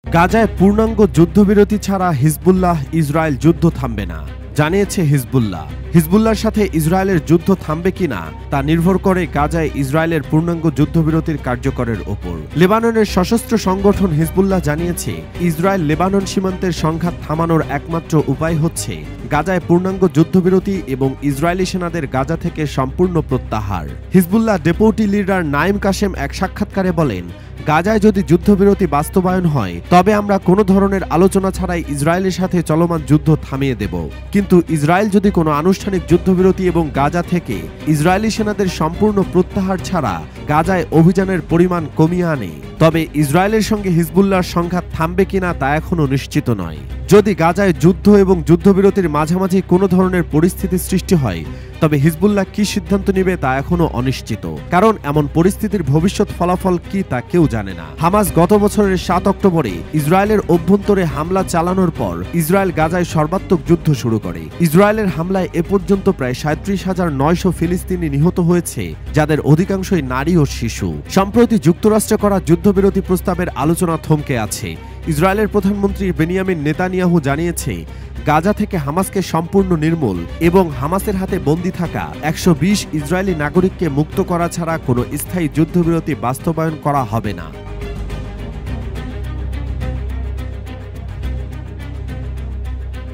গাজায় পূর্ণাঙ্গ যুদ্ধবিরতি ছাড়া হিজবুল্লাহ ইসরায়েল যুদ্ধ থামবে না, জানিয়েছে হিজবুল্লাহ। হিজবুল্লাহর সাথে ইসরায়েলের যুদ্ধ থামবে কিনা তা নির্ভর করে গাজায় ইসরায়েলের পূর্ণাঙ্গ যুদ্ধবিরতির কার্যকরের ওপর। লেবাননের সশস্ত্র সংগঠন হিজবুল্লাহ জানিয়েছে, ইসরায়েল লেবানন সীমান্তের সংঘাত থামানোর একমাত্র উপায় হচ্ছে গাজায় পূর্ণাঙ্গ যুদ্ধবিরতি এবং ইসরায়েলি সেনাদের গাজা থেকে সম্পূর্ণ প্রত্যাহার। Hezbollah deputy leader Naim Kashem এক সাক্ষাৎকারে বলেন, গাজায় যদি যুদ্ধবিরতি বাস্তবায়ন হয় তবে আমরা কোনো ধরনের আলোচনা ছাড়াই ইসরায়েলের সাথে চলমান যুদ্ধ থামিয়ে দেব। কিন্তু ইসরায়েল যদি কোনো আনুষ্ঠানিক যুদ্ধবিরতি এবং গাজা থেকে ইসরায়েলি সেনাদের সম্পূর্ণ প্রত্যাহার ছাড়া গাজায় অভিযানের পরিমাণ কমিয়ে আনে তবে ইসরায়েলের সঙ্গে হিজবুল্লাহর সংঘাত থামবে কিনা তা এখনও নিশ্চিত নয়। যদি গাজায় যুদ্ধ এবং যুদ্ধবিরতির মাঝামাঝি কোনো ধরনের পরিস্থিতি সৃষ্টি হয় তবে হিজবুল্লাহ কি সিদ্ধান্ত নেবে তা এখনও অনিশ্চিত, কারণ এমন পরিস্থিতির ভবিষ্যৎ ফলাফল কি তা কেউ জানে না। হামাস গত বছরের 7 অক্টোবরে ইসরায়েলের অভ্যন্তরে হামলা চালানোর পর ইসরায়েল গাজায় সর্বাত্মক যুদ্ধ শুরু করে। ইসরায়েলের হামলায় এ পর্যন্ত প্রায় 37,900 ফিলিস্তিনি নিহত হয়েছে, যাদের অধিকাংশই নারী ও শিশু। সম্প্রতি যুক্তরাষ্ট্রে করা যুদ্ধবিরতি প্রস্তাবের আলোচনা থমকে আছে। ইসরায়েলের প্রধানমন্ত্রী বেনিয়ামিন নেতানিয়াহু জানিয়েছে, গাজা থেকে হামাসকে সম্পূর্ণ নির্মূল এবং হামাসের হাতে বন্দী থাকা 120 ইসরায়েলি নাগরিককে মুক্ত করা ছাড়া কোনো স্থায়ী যুদ্ধবিরতি বাস্তবায়ন করা হবে না।